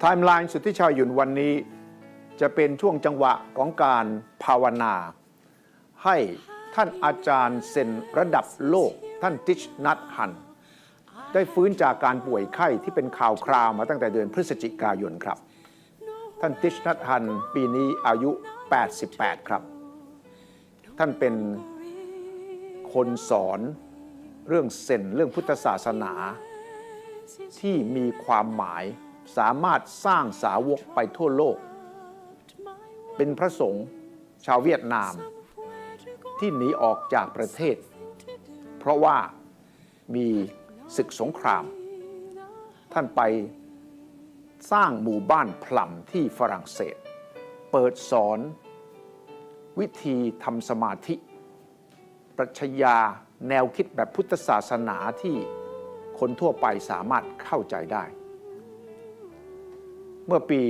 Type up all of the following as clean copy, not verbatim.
ไทม์ไลน์สุทธิชัยหยุ่นวันนี้จะเป็นช่วงจังหวะของการภาวนาให้ท่านอาจารย์เซนระดับโลกท่านติชนัทฮันได้ฟื้นจากการป่วยไข้ที่เป็นข่าวคราวมาตั้งแต่เดือนพฤศจิกายนครับท่านติชนัทฮันปีนี้อายุ88ครับท่านเป็นคนสอนเรื่องเซนเรื่องพุทธศาสนาที่มีความหมายสามารถสร้างสาวกไปทั่วโลกเป็นพระสงฆ์ชาวเวียดนามที่หนีออกจากประเทศเพราะว่ามีศึกสงครามท่านไปสร้างหมู่บ้านพลัมที่ฝรั่งเศสเปิดสอนวิธีทำสมาธิปรัชญาแนวคิดแบบพุทธศาสนาที่คนทั่วไปสามารถเข้าใจได้เมื่อปี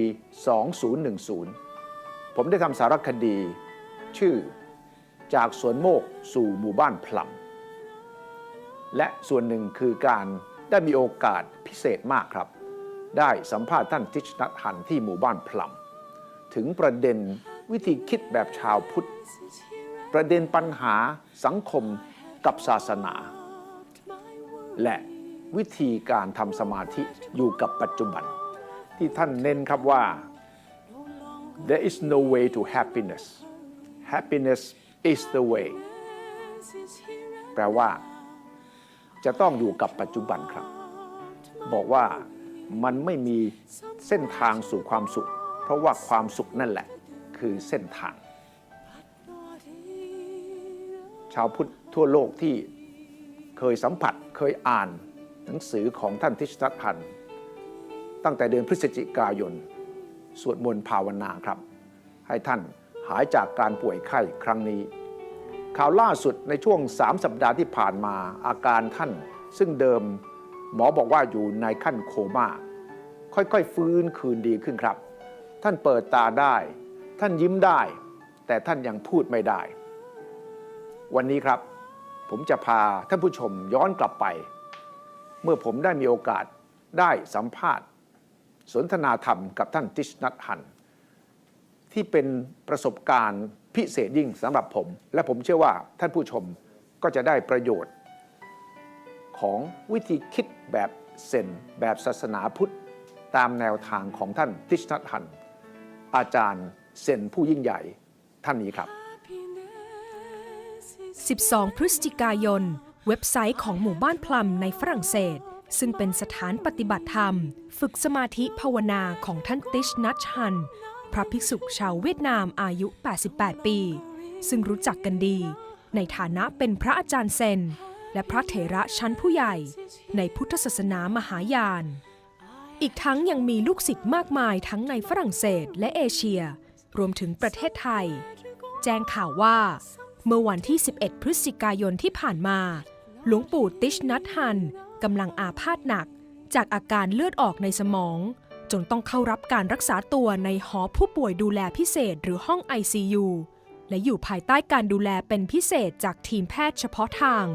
2010 ผมได้ทำสารคดีชื่อจากสวนโมกสู่หมู่บ้านพลัมและส่วนหนึ่งคือการได้มีโอกาสพิเศษมากครับได้สัมภาษณ์ท่านติชนัทฮันที่หมู่บ้านพลัมถึงประเด็นวิธีคิดแบบชาวพุทธประเด็นปัญหาสังคมกับศาสนาและวิธีการทำสมาธิอยู่กับปัจจุบันที่ท่านเน้นครับว่า there is no way to happiness happiness is the way แปลว่าจะต้องอยู่กับปัจจุบันครับบอกว่ามันไม่มีเส้นทางสู่ความสุขเพราะว่าความสุขนั่นแหละคือเส้นทางชาวพุทธทั่วโลกที่เคยสัมผัสเคยอ่านหนังสือของท่านติชนัทฮันตั้งแต่เดือนพฤศจิกายนสวดมนต์ภาวนาครับให้ท่านหายจากการป่วยไข้ครั้งนี้ข่าวล่าสุดในช่วง3 สัปดาห์ที่ผ่านมาอาการท่านซึ่งเดิมหมอบอกว่าอยู่ในขั้นโคม่าค่อยๆฟื้นคืนดีขึ้นครับท่านเปิดตาได้ท่านยิ้มได้แต่ท่านยังพูดไม่ได้วันนี้ครับผมจะพาท่านผู้ชมย้อนกลับไปเมื่อผมได้มีโอกาสได้สัมภาษณ์สนทนาธรรมกับท่านติชนัทฮันที่เป็นประสบการณ์พิเศษยิ่งสำหรับผมและผมเชื่อว่าท่านผู้ชมก็จะได้ประโยชน์ของวิธีคิดแบบเซนแบบศาสนาพุทธตามแนวทางของท่านติชนัทฮันอาจารย์เซนผู้ยิ่งใหญ่ท่านนี้ครับ12 พฤศจิกายนเว็บไซต์ของหมู่บ้านพลัมในฝรั่งเศสซึ่งเป็นสถานปฏิบัติธรรมฝึกสมาธิภาวนาของท่านติชนัทฮันพระภิกษุชาวเวียดนามอายุ88ปีซึ่งรู้จักกันดีในฐานะเป็นพระอาจารย์เซนและพระเถระชั้นผู้ใหญ่ในพุทธศาสนามหายานอีกทั้งยังมีลูกศิษย์มากมายทั้งในฝรั่งเศสและเอเชียรวมถึงประเทศไทยแจ้งข่าวว่าเมื่อวันที่11 พฤศจิกายนที่ผ่านมาหลวงปู่ติชนัทฮันกำลังอาพาธหนักจากอาการเลือดออกในสมองจนต้องเข้ารับการรักษาตัวในหอผู้ป่วยดูแลพิเศษหรือห้อง ICU และอยู่ภายใต้การดูแลเป็นพิเศษจากทีมแพทย์เฉพาะทาง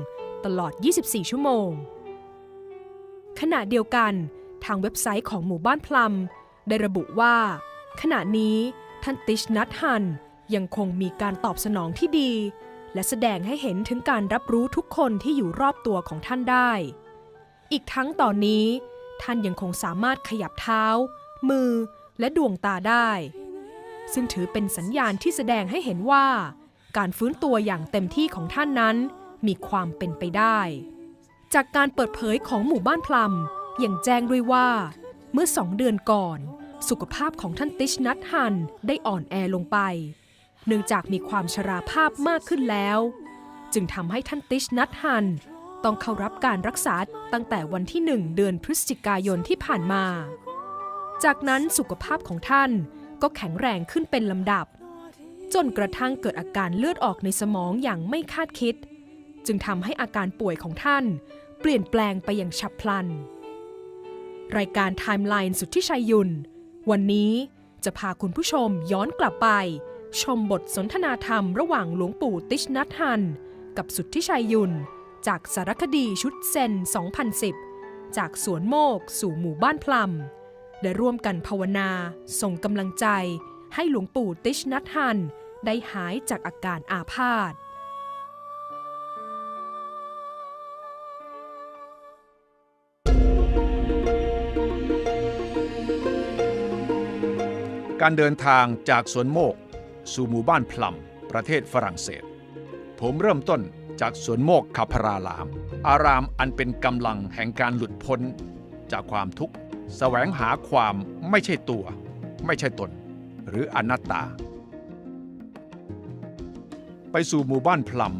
ตลอด 24 ชั่วโมงขณะเดียวกันทางเว็บไซต์ของหมู่บ้านพลัมได้ระบุว่าขณะนี้ท่านติชนัทฮันยังคงมีการตอบสนองที่ดีและแสดงให้เห็นถึงการรับรู้ทุกคนที่อยู่รอบตัวของท่านได้อีกทั้งตอนนี้ท่านยังคงสามารถขยับเท้ามือและดวงตาได้ซึ่งถือเป็นสัญญาณที่แสดงให้เห็นว่าการฟื้นตัวอย่างเต็มที่ของท่านนั้นมีความเป็นไปได้จากการเปิดเผยของหมู่บ้านพลัมยังแจ้งด้วยว่าเมื่อ2 เดือนก่อนสุขภาพของท่านติชนัทฮันได้อ่อนแอลงไปเนื่องจากมีความชราภาพมากขึ้นแล้วจึงทำให้ท่านติชนัทฮันต้องเข้ารับการรักษาตั้งแต่วันที่1 เดือนพฤศจิกายนที่ผ่านมาจากนั้นสุขภาพของท่านก็แข็งแรงขึ้นเป็นลำดับจนกระทั่งเกิดอาการเลือดออกในสมองอย่างไม่คาดคิดจึงทำให้อาการป่วยของท่านเปลี่ยนแปลงไปอย่างฉับพลันรายการไทม์ไลน์สุทธิชัยหยุ่นวันนี้จะพาคุณผู้ชมย้อนกลับไปชมบทสนทนาธรรมระหว่างหลวงปู่ติชนัทฮันกับสุทธิชัยหยุ่นจากสารคดีชุดเซน 2010 จากสวนโมกสู่หมู่บ้านพลัม ได้ร่วมกันภาวนาส่งกำลังใจให้หลวงปู่ติชนัทฮันได้หายจากอาการอาพาธ การเดินทางจากสวนโมกสู่หมู่บ้านพลัมประเทศฝรั่งเศสผมเริ่มต้นจากสวนโมกคาพาราราม อารามอันเป็นกำลังแห่งการหลุดพ้นจากความทุกข์แสวงหาความไม่ใช่ตัวไม่ใช่ตนหรืออนัตตา ไปสู่หมู่บ้านพลัม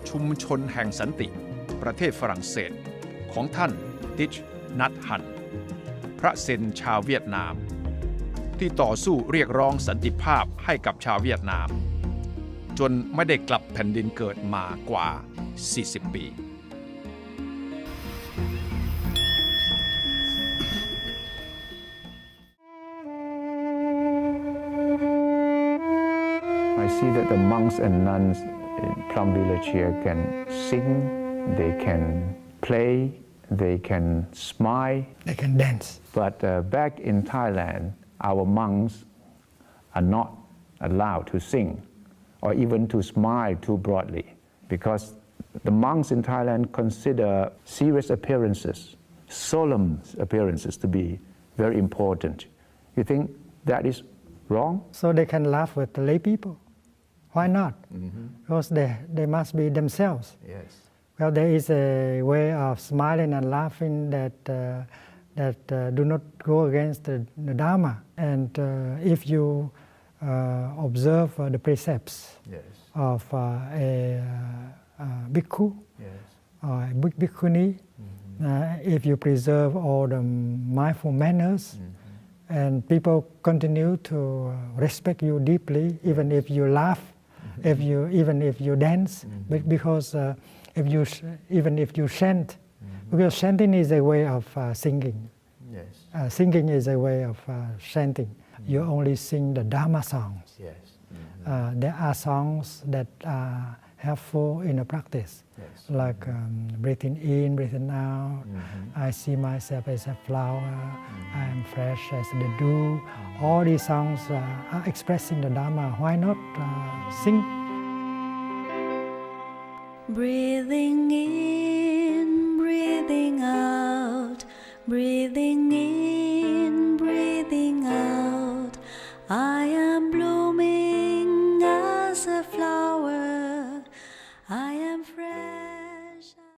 ชุมชนแห่งสันติประเทศฝรั่งเศสของท่านติชนัทฮันพระเซนชาวเวียดนามที่ต่อสู้เรียกร้องสันติภาพให้กับชาวเวียดนามจนไม่ได้กลับแผ่นดินเกิดมากว่า 40 ปี I see that the monks and nuns in Plum Village here can sing, they can play, they can smile. They can dance. But back in Thailand, our monks are not allowed to sing or even to smile too broadly because the monks in Thailand consider serious appearances, solemn appearances to be very important. You think that is wrong? So they can laugh with the lay people. Why not? Because they must be themselves. Yes. Well, there is a way of smiling and laughing that do not go against the Dharma. And if you observe the precepts Yes. of a bhikkhu Yes. or a bhikkhuni, if you preserve all the mindful manners, and people continue to respect you deeply, even if you laugh, even if you dance, because even if you chant, because chanting is a way of singing. Yes. Singing is a way of chanting. You only sing the Dharma songs. Yes. There are songs that are helpful in the practice, Yes. like breathing in, breathing out. I see myself as a flower. I am fresh as the dew. All these songs are expressing the Dharma. Why not sing? Breathing in